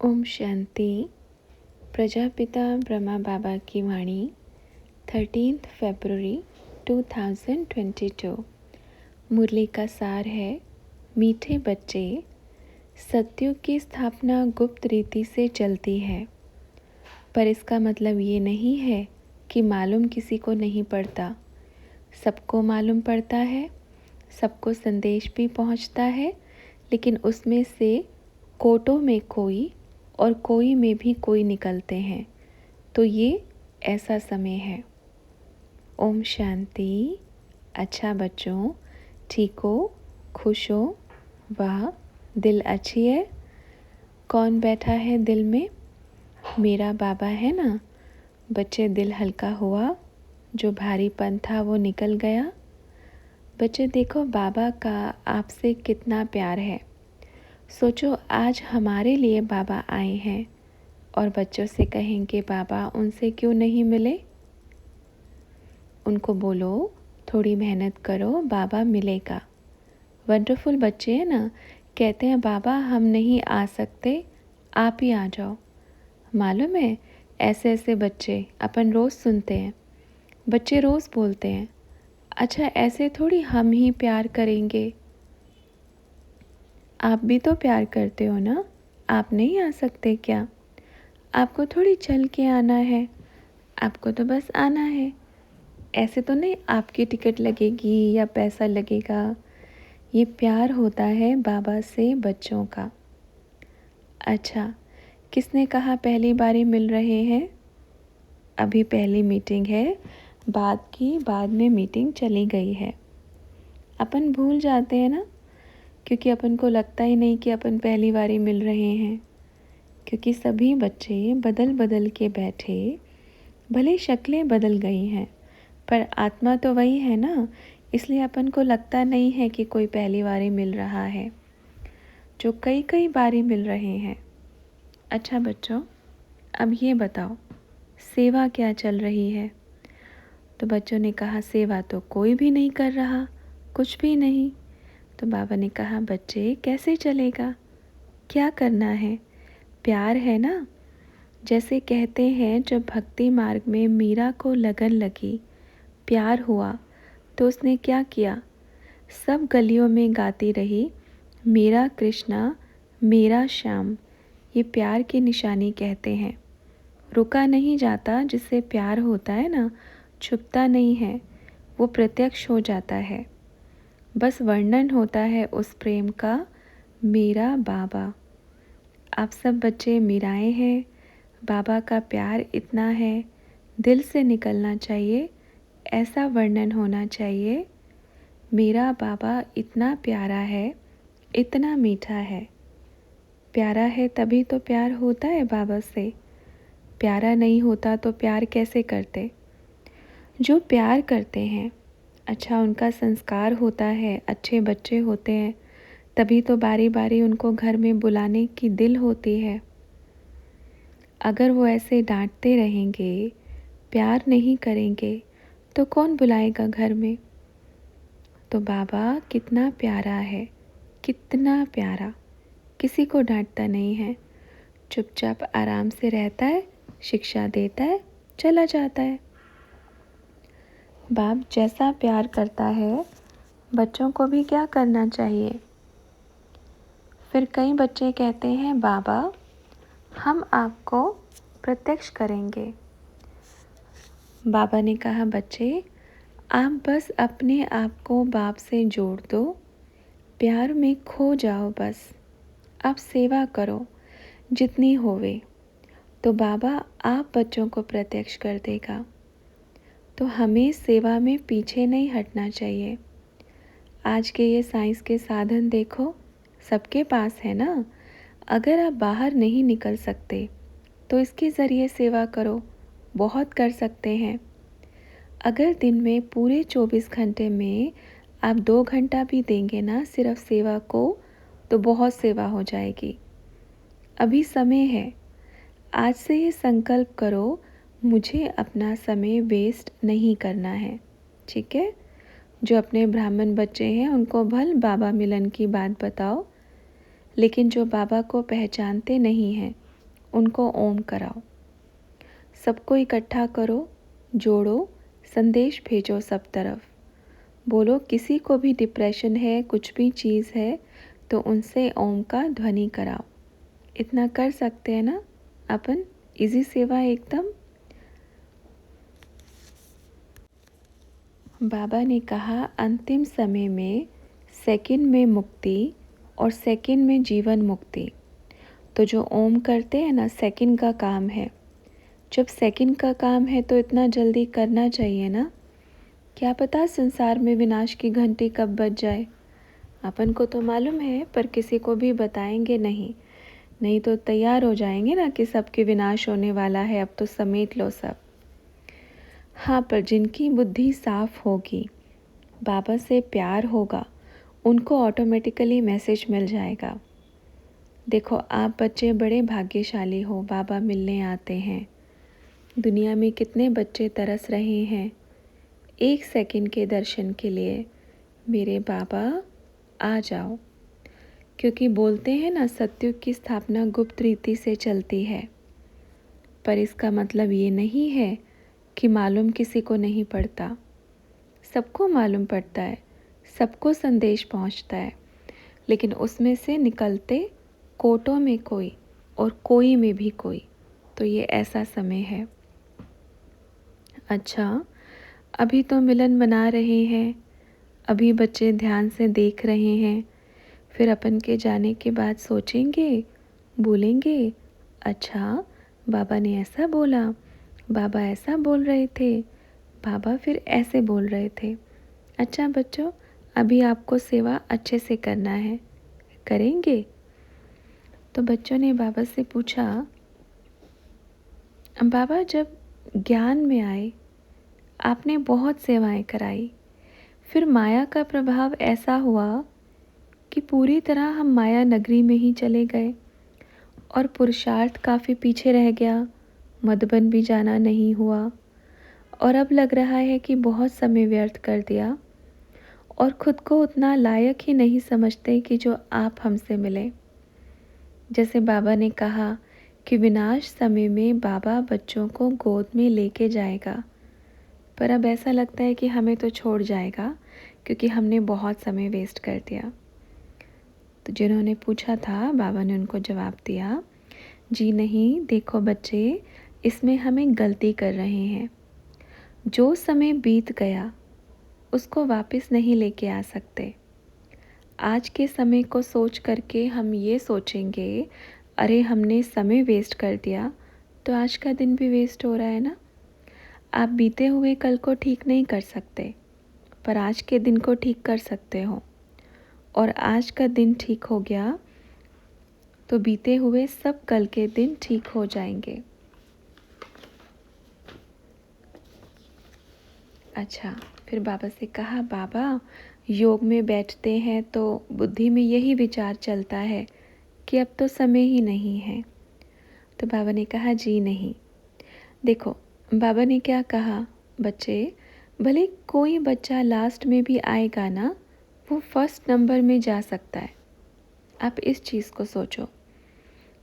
ओम शांति। प्रजापिता ब्रह्मा बाबा की वाणी 13 फरवरी 2022। मुरली का सार है, मीठे बच्चे, सत्युग की स्थापना गुप्त रीति से चलती है, पर इसका मतलब ये नहीं है कि मालूम किसी को नहीं पड़ता। सबको मालूम पड़ता है, सबको संदेश भी पहुंचता है, लेकिन उसमें से कोटों में कोई और कोई में भी कोई निकलते हैं। तो ये ऐसा समय है। ओम शांति। अच्छा बच्चों, ठीक हो, खुश हो? वाह, दिल अच्छी है। कौन बैठा है दिल में? मेरा बाबा है ना। बच्चे, दिल हल्का हुआ, जो भारीपन था वो निकल गया। बच्चे देखो, बाबा का आपसे कितना प्यार है। सोचो, आज हमारे लिए बाबा आए हैं और बच्चों से कहेंगे बाबा उनसे क्यों नहीं मिले। उनको बोलो थोड़ी मेहनत करो, बाबा मिलेगा। वंडरफुल बच्चे हैं ना, कहते हैं बाबा हम नहीं आ सकते, आप ही आ जाओ। मालूम है, ऐसे ऐसे बच्चे अपन रोज़ सुनते हैं, बच्चे रोज़ बोलते हैं। अच्छा, ऐसे थोड़ी हम ही प्यार करेंगे, आप भी तो प्यार करते हो ना, आप नहीं आ सकते क्या? आपको थोड़ी चल के आना है, आपको तो बस आना है। ऐसे तो नहीं आपकी टिकट लगेगी या पैसा लगेगा। ये प्यार होता है बाबा से बच्चों का। अच्छा, किसने कहा पहली बारी मिल रहे हैं? अभी पहली मीटिंग है, बाद में मीटिंग चली गई है। अपन भूल जाते हैं ना, क्योंकि अपन को लगता ही नहीं कि अपन पहली बारी मिल रहे हैं। क्योंकि सभी बच्चे बदल बदल के बैठे, भले शक्लें बदल गई हैं, पर आत्मा तो वही है ना, इसलिए अपन को लगता नहीं है कि कोई पहली बारी मिल रहा है, जो कई कई बारी मिल रहे हैं। अच्छा बच्चों, अब ये बताओ, सेवा क्या चल रही है? तो बच्चों ने कहा सेवा तो कोई भी नहीं कर रहा, कुछ भी नहीं। तो बाबा ने कहा बच्चे कैसे चलेगा, क्या करना है? प्यार है ना। जैसे कहते हैं, जब भक्ति मार्ग में मीरा को लगन लगी, प्यार हुआ, तो उसने क्या किया? सब गलियों में गाती रही, मेरा कृष्णा मेरा श्याम। ये प्यार की निशानी कहते हैं। रुका नहीं जाता, जिससे प्यार होता है ना, छुपता नहीं है, वो प्रत्यक्ष हो जाता है। बस वर्णन होता है उस प्रेम का, मेरा बाबा। आप सब बच्चे मीराएं हैं, बाबा का प्यार इतना है, दिल से निकलना चाहिए, ऐसा वर्णन होना चाहिए। मेरा बाबा इतना प्यारा है, इतना मीठा है। प्यारा है तभी तो प्यार होता है बाबा से। प्यारा नहीं होता तो प्यार कैसे करते? जो प्यार करते हैं, अच्छा उनका संस्कार होता है, अच्छे बच्चे होते हैं, तभी तो बारी बारी उनको घर में बुलाने की दिल होती है। अगर वो ऐसे डांटते रहेंगे, प्यार नहीं करेंगे, तो कौन बुलाएगा घर में? तो बाबा कितना प्यारा है, कितना प्यारा, किसी को डांटता नहीं है, चुपचाप आराम से रहता है, शिक्षा देता है, चला जाता है। बाप जैसा प्यार करता है, बच्चों को भी क्या करना चाहिए? फिर कई बच्चे कहते हैं बाबा हम आपको प्रत्यक्ष करेंगे। बाबा ने कहा बच्चे, आप बस अपने आप को बाप से जोड़ दो, प्यार में खो जाओ बस। आप सेवा करो जितनी होवे, तो बाबा आप बच्चों को प्रत्यक्ष कर देगा। तो हमें सेवा में पीछे नहीं हटना चाहिए। आज के ये साइंस के साधन देखो, सबके पास है ना। अगर आप बाहर नहीं निकल सकते, तो इसके ज़रिए सेवा करो, बहुत कर सकते हैं। अगर दिन में पूरे 24 घंटे में आप 2 घंटा भी देंगे ना सिर्फ सेवा को, तो बहुत सेवा हो जाएगी। अभी समय है, आज से ये संकल्प करो, मुझे अपना समय वेस्ट नहीं करना है, ठीक है? जो अपने ब्राह्मण बच्चे हैं उनको भल बाबा मिलन की बात बताओ, लेकिन जो बाबा को पहचानते नहीं हैं उनको ओम कराओ। सबको इकट्ठा करो, जोड़ो, संदेश भेजो सब तरफ। बोलो किसी को भी डिप्रेशन है, कुछ भी चीज़ है तो उनसे ओम का ध्वनि कराओ। इतना कर सकते हैं ना अपन? इजी सेवा है एकदम। बाबा ने कहा अंतिम समय में सेकंड में मुक्ति और सेकंड में जीवन मुक्ति। तो जो ओम करते हैं ना, सेकंड का काम है। जब सेकंड का काम है तो इतना जल्दी करना चाहिए ना। क्या पता संसार में विनाश की घंटी कब बज जाए। अपन को तो मालूम है पर किसी को भी बताएंगे नहीं, नहीं तो तैयार हो जाएंगे ना कि सबके विनाश होने वाला है, अब तो समेट लो सब। हाँ, पर जिनकी बुद्धि साफ होगी, बाबा से प्यार होगा, उनको ऑटोमेटिकली मैसेज मिल जाएगा। देखो आप बच्चे बड़े भाग्यशाली हो, बाबा मिलने आते हैं। दुनिया में कितने बच्चे तरस रहे हैं एक सेकंड के दर्शन के लिए, मेरे बाबा आ जाओ। क्योंकि बोलते हैं ना सतयुग की स्थापना गुप्त रीति से चलती है, पर इसका मतलब ये नहीं है कि मालूम किसी को नहीं पड़ता। सबको मालूम पड़ता है, सबको संदेश पहुंचता है, लेकिन उसमें से निकलते कोटों में कोई और कोई में भी कोई। तो ये ऐसा समय है। अच्छा, अभी तो मिलन मना रहे हैं, अभी बच्चे ध्यान से देख रहे हैं, फिर अपन के जाने के बाद सोचेंगे, बोलेंगे, अच्छा बाबा ने ऐसा बोला, बाबा ऐसा बोल रहे थे, बाबा फिर ऐसे बोल रहे थे। अच्छा बच्चों, अभी आपको सेवा अच्छे से करना है, करेंगे? तो बच्चों ने बाबा से पूछा, बाबा जब ज्ञान में आए आपने बहुत सेवाएं कराई, फिर माया का प्रभाव ऐसा हुआ कि पूरी तरह हम माया नगरी में ही चले गए और पुरुषार्थ काफ़ी पीछे रह गया, मधुबन भी जाना नहीं हुआ और अब लग रहा है कि बहुत समय व्यर्थ कर दिया और खुद को उतना लायक ही नहीं समझते कि जो आप हमसे मिले। जैसे बाबा ने कहा कि विनाश समय में बाबा बच्चों को गोद में लेके जाएगा, पर अब ऐसा लगता है कि हमें तो छोड़ जाएगा क्योंकि हमने बहुत समय वेस्ट कर दिया। तो जिन्होंने पूछा था बाबा ने उनको जवाब दिया, जी नहीं, देखो बच्चे, इसमें हमें गलती कर रहे हैं। जो समय बीत गया उसको वापस नहीं लेके आ सकते। आज के समय को सोच करके हम ये सोचेंगे, अरे हमने समय वेस्ट कर दिया, तो आज का दिन भी वेस्ट हो रहा है ना। आप बीते हुए कल को ठीक नहीं कर सकते, पर आज के दिन को ठीक कर सकते हो, और आज का दिन ठीक हो गया तो बीते हुए सब कल के दिन ठीक हो जाएंगे। अच्छा, फिर बाबा से कहा, बाबा योग में बैठते हैं तो बुद्धि में यही विचार चलता है कि अब तो समय ही नहीं है। तो बाबा ने कहा, जी नहीं। देखो बाबा ने क्या कहा, बच्चे, भले कोई बच्चा लास्ट में भी आएगा ना, वो फर्स्ट नंबर में जा सकता है। आप इस चीज़ को सोचो।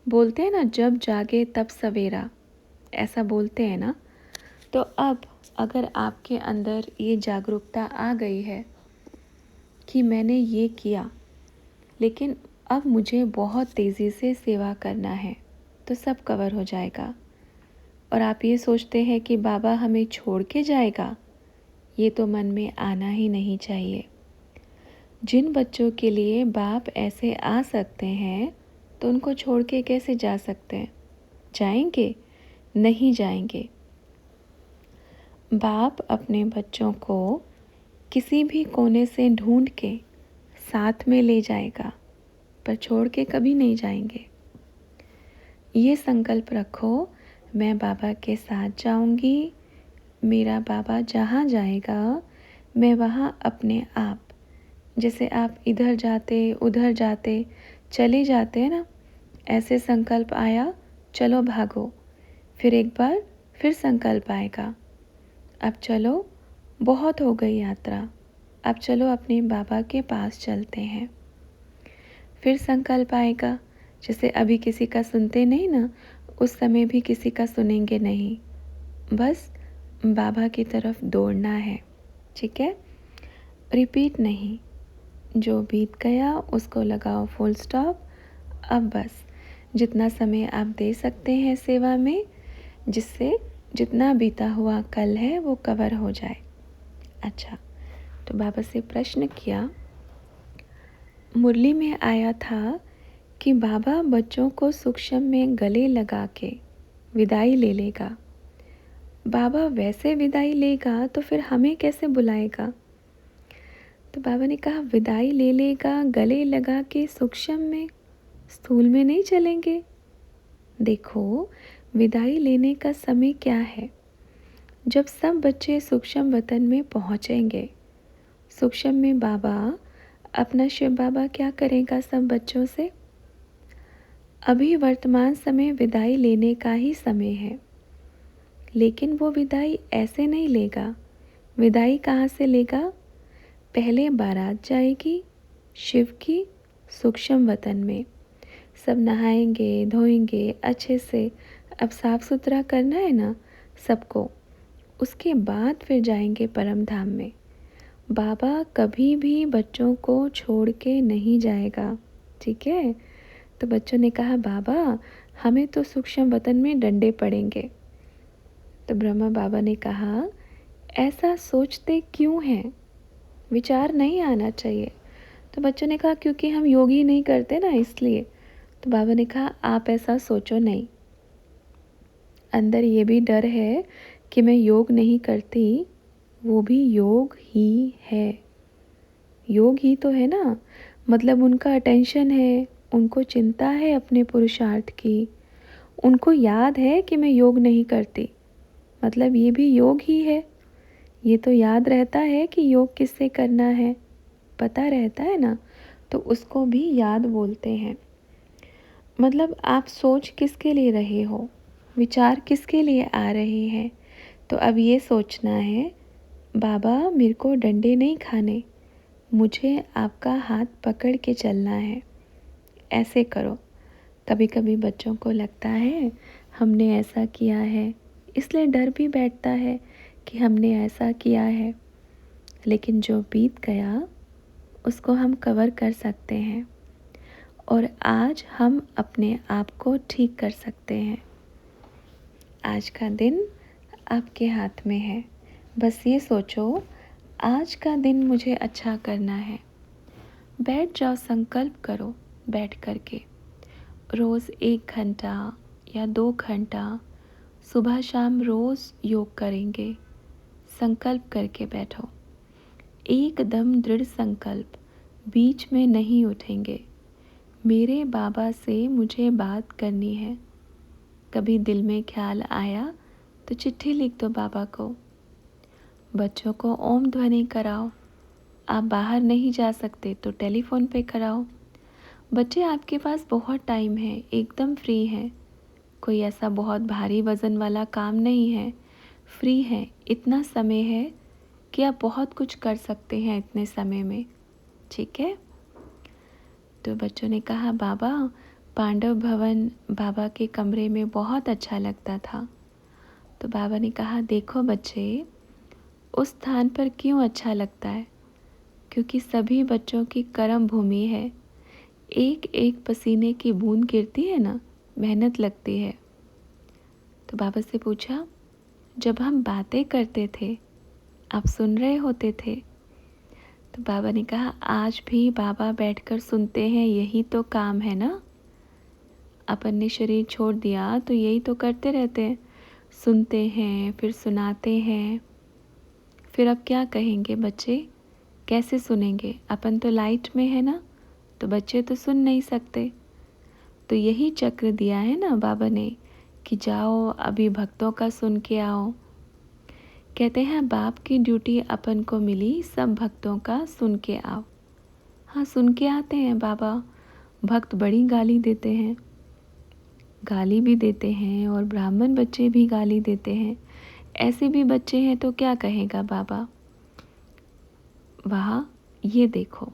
बोलते हैं ना जब जागे तब सवेरा, ऐसा बोलते हैं ना। तो अब अगर आपके अंदर ये जागरूकता आ गई है कि मैंने ये किया, लेकिन अब मुझे बहुत तेज़ी से सेवा करना है, तो सब कवर हो जाएगा। और आप ये सोचते हैं कि बाबा हमें छोड़ के जाएगा, ये तो मन में आना ही नहीं चाहिए। जिन बच्चों के लिए बाप ऐसे आ सकते हैं तो उनको छोड़ के कैसे जा सकते हैं? जाएंगे? नहीं जाएंगे। बाप अपने बच्चों को किसी भी कोने से ढूंढ के साथ में ले जाएगा, पर छोड़ के कभी नहीं जाएंगे। ये संकल्प रखो, मैं बाबा के साथ जाऊंगी, मेरा बाबा जहाँ जाएगा मैं वहाँ अपने आप, जैसे आप इधर जाते उधर जाते चले जाते हैं ना, ऐसे संकल्प आया, चलो भागो, फिर एक बार फिर संकल्प आएगा, अब चलो बहुत हो गई यात्रा, अब चलो अपने बाबा के पास चलते हैं। फिर संकल्प आएगा, जैसे अभी किसी का सुनते नहीं ना, उस समय भी किसी का सुनेंगे नहीं, बस बाबा की तरफ दौड़ना है। ठीक है, रिपीट नहीं। जो बीत गया उसको लगाओ फुल स्टॉप। अब बस जितना समय आप दे सकते हैं सेवा में, जिससे जितना बीता हुआ कल है वो कवर हो जाए। अच्छा, तो बाबा से प्रश्न किया, मुरली में आया था कि बाबा बच्चों को सूक्ष्म में गले लगा के विदाई ले लेगा। बाबा वैसे विदाई लेगा तो फिर हमें कैसे बुलाएगा? तो बाबा ने कहा, विदाई ले लेगा गले लगा के सूक्ष्म में, स्थूल में नहीं चलेंगे। देखो, विदाई लेने का समय क्या है? जब सब बच्चे सूक्ष्म वतन में पहुँचेंगे। सूक्ष्म में बाबा, अपना शिव बाबा क्या करेगा सब बच्चों से? अभी वर्तमान समय विदाई लेने का ही समय है, लेकिन वो विदाई ऐसे नहीं लेगा। विदाई कहाँ से लेगा? पहले बारात जाएगी शिव की सूक्ष्म वतन में, सब नहाएंगे धोएंगे अच्छे से। अब साफ सुथरा करना है ना सबको, उसके बाद फिर जाएंगे परम धाम में। बाबा कभी भी बच्चों को छोड़ के नहीं जाएगा। ठीक है, तो बच्चों ने कहा, बाबा हमें तो सूक्ष्म वतन में डंडे पड़ेंगे। तो ब्रह्मा बाबा ने कहा, ऐसा सोचते क्यों हैं? विचार नहीं आना चाहिए। तो बच्चों ने कहा, क्योंकि हम योग ही नहीं करते ना इसलिए। तो बाबा ने कहा, आप ऐसा सोचो नहीं। अंदर ये भी डर है कि मैं योग नहीं करती, वो भी योग ही है। योग ही तो है ना, मतलब उनका अटेंशन है, उनको चिंता है अपने पुरुषार्थ की, उनको याद है कि मैं योग नहीं करती, मतलब ये भी योग ही है। ये तो याद रहता है कि योग किससे करना है, पता रहता है ना, तो उसको भी याद बोलते हैं। मतलब आप सोच किसके लिए रहे हो, विचार किसके लिए आ रहे हैं? तो अब ये सोचना है, बाबा मेरे को डंडे नहीं खाने, मुझे आपका हाथ पकड़ के चलना है, ऐसे करो। कभी कभी बच्चों को लगता है हमने ऐसा किया है, इसलिए डर भी बैठता है कि हमने ऐसा किया है, लेकिन जो बीत गया उसको हम कवर कर सकते हैं और आज हम अपने आप को ठीक कर सकते हैं। आज का दिन आपके हाथ में है, बस ये सोचो आज का दिन मुझे अच्छा करना है। बैठ जाओ, संकल्प करो बैठ कर के, रोज़ 1 घंटा या 2 घंटा सुबह शाम रोज़ योग करेंगे। संकल्प करके बैठो, एकदम दृढ़ संकल्प, बीच में नहीं उठेंगे। मेरे बाबा से मुझे बात करनी है। कभी दिल में ख्याल आया तो चिट्ठी लिख दो बाबा को। बच्चों को ओम ध्वनि कराओ। आप बाहर नहीं जा सकते तो टेलीफोन पे कराओ। बच्चे आपके पास बहुत टाइम है, एकदम फ्री हैं, कोई ऐसा बहुत भारी वज़न वाला काम नहीं है, फ्री है, इतना समय है कि आप बहुत कुछ कर सकते हैं इतने समय में। ठीक है, तो बच्चों ने कहा, बाबा पांडव भवन बाबा के कमरे में बहुत अच्छा लगता था। तो बाबा ने कहा, देखो बच्चे, उस स्थान पर क्यों अच्छा लगता है? क्योंकि सभी बच्चों की कर्म भूमि है। एक एक पसीने की बूंद गिरती है ना, मेहनत लगती है। तो बाबा से पूछा, जब हम बातें करते थे आप सुन रहे होते थे? तो बाबा ने कहा, आज भी बाबा बैठकर सुनते हैं, यही तो काम है ना। अपन ने शरीर छोड़ दिया तो यही तो करते रहते हैं, सुनते हैं फिर सुनाते हैं। फिर अब क्या कहेंगे बच्चे, कैसे सुनेंगे? अपन तो लाइट में है ना, तो बच्चे तो सुन नहीं सकते। तो यही चक्र दिया है ना बाबा ने कि जाओ अभी भक्तों का सुन के आओ। कहते हैं बाप की ड्यूटी अपन को मिली, सब भक्तों का सुन के आओ। हाँ, सुन के आते हैं बाबा। भक्त बड़ी गाली देते हैं, गाली भी देते हैं और ब्राह्मण बच्चे भी गाली देते हैं। ऐसे भी बच्चे हैं तो क्या कहेगा बाबा? वहाँ ये देखो,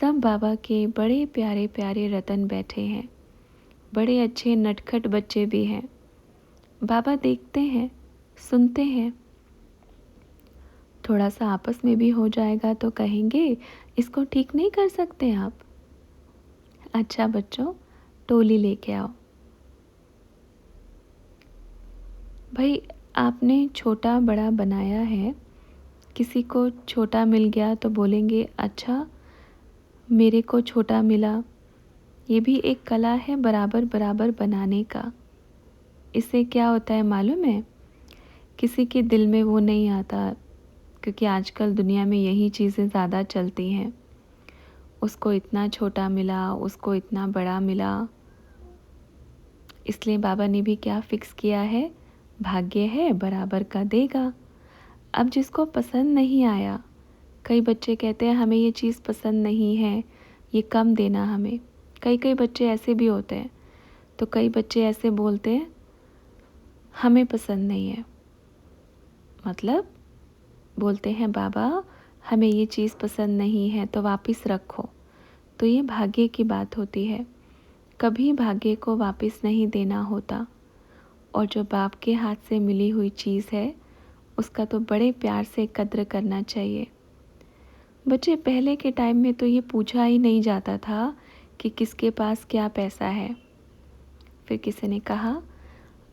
सब बाबा के बड़े प्यारे प्यारे रतन बैठे हैं। बड़े अच्छे नटखट बच्चे भी हैं। बाबा देखते हैं, सुनते हैं। थोड़ा सा आपस में भी हो जाएगा तो कहेंगे इसको ठीक नहीं कर सकते आप। अच्छा बच्चों, टोली लेके आओ। भाई, आपने छोटा बड़ा बनाया है, किसी को छोटा मिल गया तो बोलेंगे अच्छा मेरे को छोटा मिला। ये भी एक कला है बराबर बराबर बनाने का। इससे क्या होता है मालूम है? किसी के दिल में वो नहीं आता, क्योंकि आजकल दुनिया में यही चीज़ें ज़्यादा चलती हैं। उसको इतना छोटा मिला, उसको इतना बड़ा मिला। इसलिए बाबा ने भी क्या फिक्स किया है, भाग्य है बराबर का देगा। अब जिसको पसंद नहीं आया, कई बच्चे कहते हैं हमें ये चीज़ पसंद नहीं है, ये कम देना हमें। कई कई बच्चे ऐसे भी होते हैं। तो कई बच्चे ऐसे बोलते हैं हमें पसंद नहीं है, मतलब बोलते हैं बाबा हमें ये चीज़ पसंद नहीं है तो वापस रखो। तो ये भाग्य की बात होती है, कभी भाग्य को वापस नहीं देना होता। और जो बाप के हाथ से मिली हुई चीज़ है उसका तो बड़े प्यार से कद्र करना चाहिए। बच्चे, पहले के टाइम में तो ये पूछा ही नहीं जाता था कि किसके पास क्या पैसा है। फिर किसी ने कहा,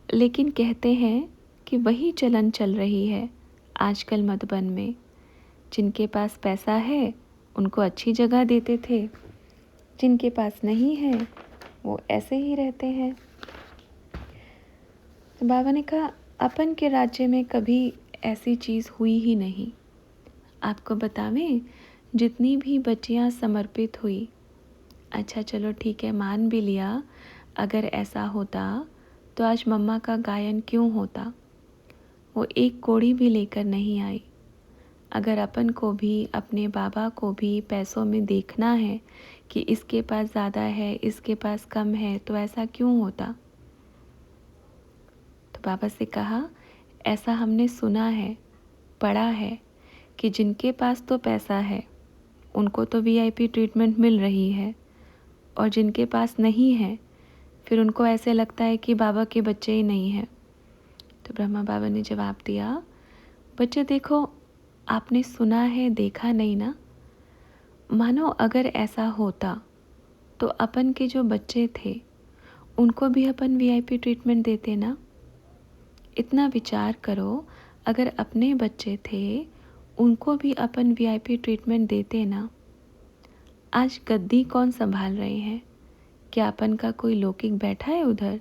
लेकिन कहते हैं कि वही चलन चल रही है आजकल मधुबन में। जिनके पास पैसा है उनको अच्छी जगह देते थे, जिनके पास नहीं है वो ऐसे ही रहते हैं। तो बाबा ने कहा अपन के राज्य में कभी ऐसी चीज़ हुई ही नहीं। आपको बतावें, जितनी भी बच्चियां समर्पित हुई, अच्छा चलो ठीक है मान भी लिया, अगर ऐसा होता तो आज मम्मा का गायन क्यों होता। वो एक कोड़ी भी लेकर नहीं आई। अगर अपन को भी अपने बाबा को भी पैसों में देखना है कि इसके पास ज़्यादा है इसके पास कम है, तो ऐसा क्यों होता। तो बाबा से कहा ऐसा हमने सुना है, पढ़ा है कि जिनके पास तो पैसा है उनको तो वीआईपी ट्रीटमेंट मिल रही है, और जिनके पास नहीं है फिर उनको ऐसे लगता है कि बाबा के बच्चे ही नहीं हैं। तो ब्रह्मा बाबा ने जवाब दिया, बच्चे देखो, आपने सुना है देखा नहीं ना। मानो अगर ऐसा होता तो अपन के जो बच्चे थे उनको भी अपन वीआईपी ट्रीटमेंट देते ना। इतना विचार करो, अगर अपने बच्चे थे उनको भी अपन वीआईपी ट्रीटमेंट देते ना। आज गद्दी कौन संभाल रहे हैं? क्या अपन का कोई लौकिक बैठा है उधर?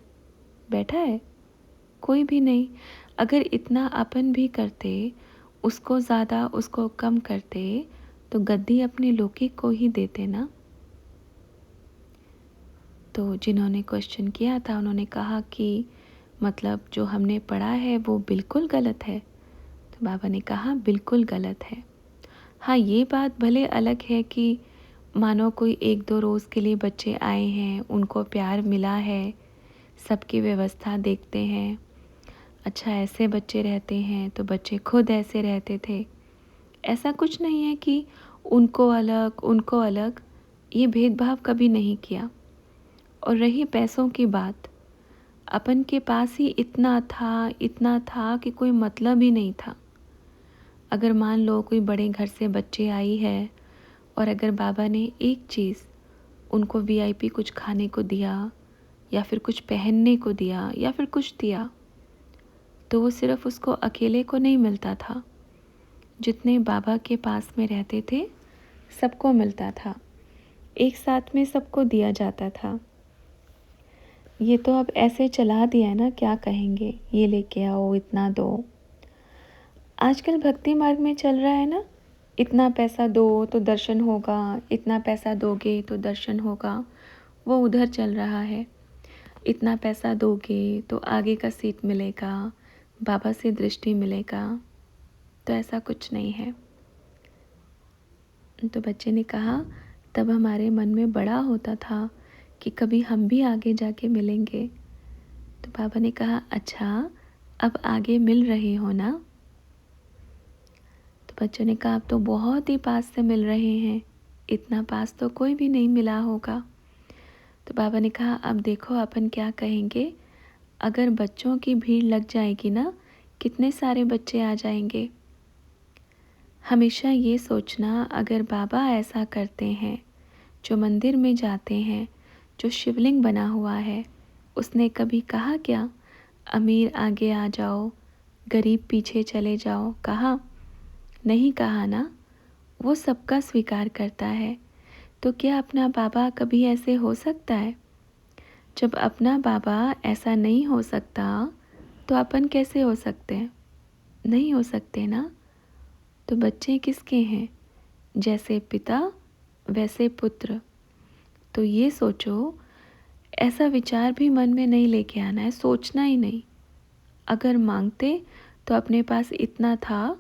बैठा है? कोई भी नहीं। अगर इतना अपन भी करते, उसको ज़्यादा उसको कम करते, तो गद्दी अपने लौकिक को ही देते ना। तो जिन्होंने क्वेश्चन किया था उन्होंने कहा कि मतलब जो हमने पढ़ा है वो बिल्कुल गलत है। तो बाबा ने कहा बिल्कुल गलत है। हाँ, ये बात भले अलग है कि मानो कोई एक दो रोज़ के लिए बच्चे आए हैं, उनको प्यार मिला है, सबकी व्यवस्था देखते हैं। अच्छा, ऐसे बच्चे रहते हैं तो बच्चे खुद ऐसे रहते थे। ऐसा कुछ नहीं है कि उनको अलग उनको अलग, ये भेदभाव कभी नहीं किया। और रही पैसों की बात, अपन के पास ही इतना था कि कोई मतलब ही नहीं था। अगर मान लो कोई बड़े घर से बच्चे आई है और अगर बाबा ने एक चीज़ उनको वीआईपी कुछ खाने को दिया या फिर कुछ पहनने को दिया या फिर कुछ दिया, तो वो सिर्फ उसको अकेले को नहीं मिलता था। जितने बाबा के पास में रहते थे सबको मिलता था, एक साथ में सबको दिया जाता था। ये तो अब ऐसे चला दिया है ना, क्या कहेंगे, ये लेके आओ इतना दो। आजकल भक्ति मार्ग में चल रहा है ना, इतना पैसा दो तो दर्शन होगा, इतना पैसा दोगे तो दर्शन होगा। वो उधर चल रहा है, इतना पैसा दोगे तो आगे का सीट मिलेगा, बाबा से दृष्टि मिलेगा। तो ऐसा कुछ नहीं है। तो बच्चे ने कहा तब हमारे मन में बड़ा होता था कि कभी हम भी आगे जाके मिलेंगे। तो बाबा ने कहा अच्छा, अब आगे मिल रहे हो ना। तो बच्चों ने कहा अब तो बहुत ही पास से मिल रहे हैं, इतना पास तो कोई भी नहीं मिला होगा। तो बाबा ने कहा, अब देखो अपन क्या कहेंगे, अगर बच्चों की भीड़ लग जाएगी ना, कितने सारे बच्चे आ जाएंगे। हमेशा ये सोचना, अगर बाबा ऐसा करते हैं, जो मंदिर में जाते हैं, जो शिवलिंग बना हुआ है, उसने कभी कहा क्या अमीर आगे आ जाओ, गरीब पीछे चले जाओ? कहा? नहीं कहा ना। वो सबका स्वीकार करता है। तो क्या अपना बाबा कभी ऐसे हो सकता है? जब अपना बाबा ऐसा नहीं हो सकता, तो अपन कैसे हो सकते हैं? नहीं हो सकते ना। तो बच्चे किसके हैं? जैसे पिता वैसे पुत्र। तो ये सोचो, ऐसा विचार भी मन में नहीं लेके आना है, सोचना ही नहीं। अगर मांगते तो अपने पास इतना था,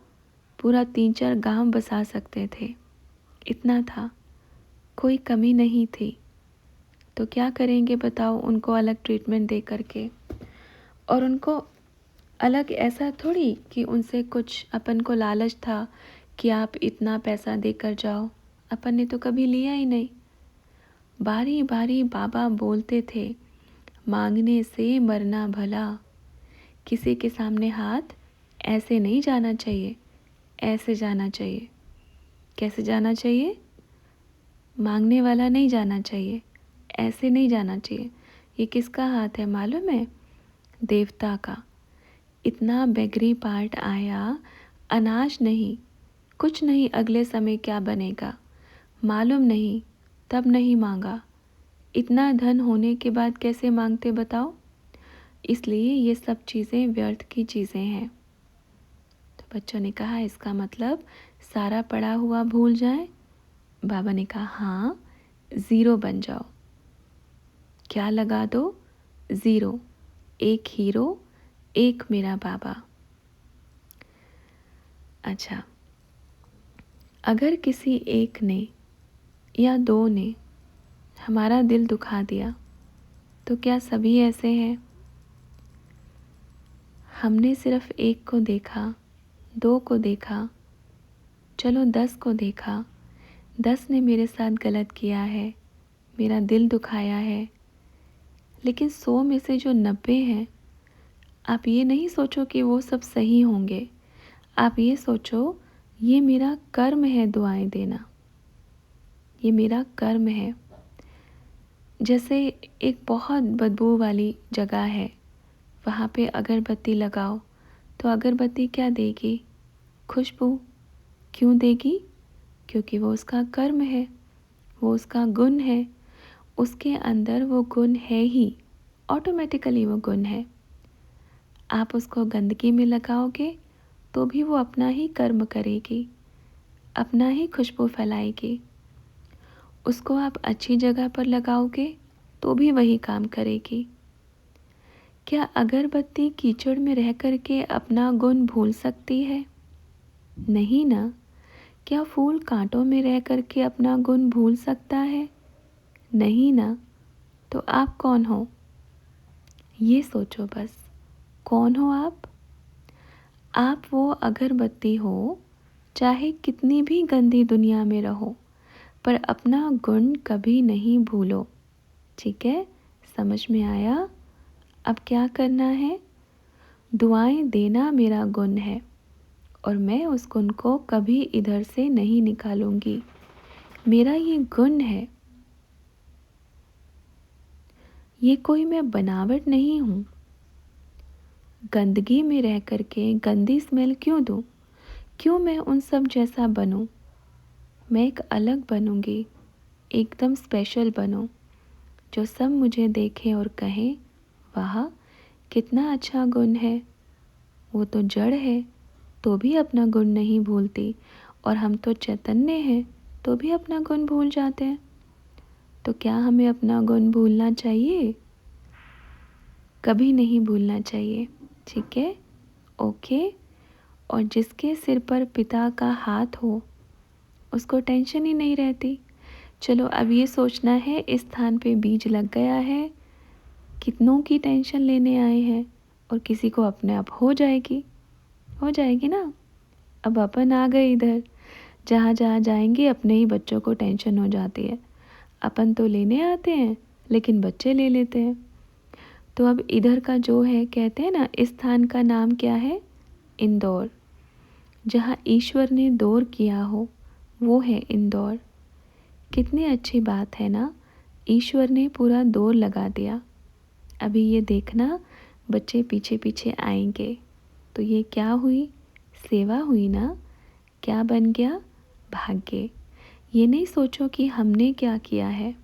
पूरा 3-4 गांव बसा सकते थे, इतना था, कोई कमी नहीं थी। तो क्या करेंगे बताओ उनको अलग ट्रीटमेंट दे करके? और उनको अलग ऐसा थोड़ी कि उनसे कुछ अपन को लालच था कि आप इतना पैसा देकर जाओ, अपन ने तो कभी लिया ही नहीं। बारी बारी बाबा बोलते थे, मांगने से मरना भला। किसी के सामने हाथ ऐसे नहीं जाना चाहिए, ऐसे जाना चाहिए। कैसे जाना चाहिए? मांगने वाला नहीं जाना चाहिए, ऐसे नहीं जाना चाहिए। ये किसका हाथ है मालूम है? देवता का। इतना बेगरी पार्ट आया, अनाज नहीं, कुछ नहीं, अगले समय क्या बनेगा मालूम नहीं, तब नहीं मांगा। इतना धन होने के बाद कैसे मांगते बताओ? इसलिए ये सब चीज़ें व्यर्थ की चीज़ें हैं। तो बच्चों ने कहा, इसका मतलब सारा पड़ा हुआ भूल जाए? बाबा ने कहा, हाँ, 0 बन जाओ। क्या लगा दो? 0। एक हीरो, एक मेरा बाबा। अच्छा, अगर किसी एक ने या 2 ने हमारा दिल दुखा दिया, तो क्या सभी ऐसे हैं? हमने सिर्फ 1 को देखा, 2 को देखा, चलो 10 को देखा, 10 ने मेरे साथ गलत किया है, मेरा दिल दुखाया है, लेकिन 100 में से जो 90 हैं, आप ये नहीं सोचो कि वो सब सही होंगे। आप ये सोचो, ये मेरा कर्म है दुआएं देना, ये मेरा कर्म है। जैसे एक बहुत बदबू वाली जगह है, वहाँ पे अगरबत्ती लगाओ, तो अगरबत्ती क्या देगी? खुशबू। क्यों देगी? क्योंकि वो उसका कर्म है, वो उसका गुण है, उसके अंदर वो गुण है ही, ऑटोमेटिकली वो गुण है। आप उसको गंदगी में लगाओगे तो भी वो अपना ही कर्म करेगी, अपना ही खुशबू फैलाएगी। उसको आप अच्छी जगह पर लगाओगे तो भी वही काम करेगी। क्या अगरबत्ती कीचड़ में रह करके अपना गुण भूल सकती है? नहीं ना। क्या फूल कांटों में रह करके अपना गुण भूल सकता है? नहीं ना। तो आप कौन हो? ये सोचो बस, कौन हो आप? आप वो अगरबत्ती हो, चाहे कितनी भी गंदी दुनिया में रहो, पर अपना गुण कभी नहीं भूलो। ठीक है? समझ में आया? अब क्या करना है? दुआएं देना मेरा गुण है, और मैं उस गुण को कभी इधर से नहीं निकालूंगी। मेरा ये गुण है, ये कोई मैं बनावट नहीं हूँ। गंदगी में रह करके गंदी स्मेल क्यों दूँ? क्यों मैं उन सब जैसा बनूँ? मैं एक अलग बनूंगी, एकदम स्पेशल बनूँ, जो सब मुझे देखें और कहें, वाह कितना अच्छा गुण है। वो तो जड़ है तो भी अपना गुण नहीं भूलती, और हम तो चैतन्य हैं तो भी अपना गुण भूल जाते हैं। तो क्या हमें अपना गुण भूलना चाहिए? कभी नहीं भूलना चाहिए। ठीक है? ओके। और जिसके सिर पर पिता का हाथ हो, उसको टेंशन ही नहीं रहती। चलो अब ये सोचना है, इस स्थान पे बीज लग गया है, कितनों की टेंशन लेने आए हैं, और किसी को अपने आप हो जाएगी, हो जाएगी ना। अब अपन आ गए इधर, जहाँ जहाँ जाएंगे अपने ही बच्चों को टेंशन हो जाती है। अपन तो लेने आते हैं, लेकिन बच्चे ले लेते हैं। तो अब इधर का जो है, कहते हैं ना, इस स्थान का नाम क्या है? इंदौर। जहाँ ईश्वर ने दौर किया हो वो है इंदौर। कितनी अच्छी बात है ना, ईश्वर ने पूरा दौर लगा दिया। अभी ये देखना, बच्चे पीछे पीछे आएंगे तो ये क्या हुई? सेवा हुई ना। क्या बन गया? भाग्य। ये नहीं सोचो कि हमने क्या किया है,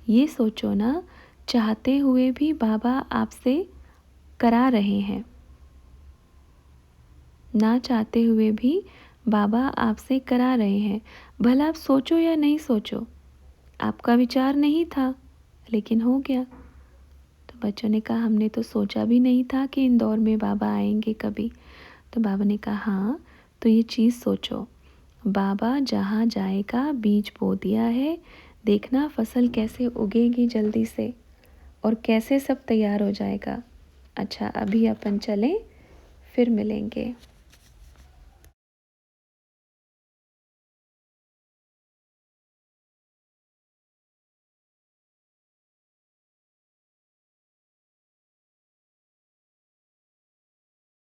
ये सोचो ना, चाहते हुए भी बाबा आपसे करा रहे हैं। ना चाहते हुए भी बाबा आपसे करा रहे हैं। भला आप सोचो या नहीं सोचो, आपका विचार नहीं था लेकिन हो गया। तो बच्चों ने कहा हमने तो सोचा भी नहीं था कि इंदौर में बाबा आएंगे कभी। तो बाबा ने कहा हाँ, तो ये चीज़ सोचो, बाबा जहाँ जाएगा बीज बो दिया है, देखना फसल कैसे उगेगी जल्दी से और कैसे सब तैयार हो जाएगा। अच्छा, अभी अपन चलें, फिर मिलेंगे।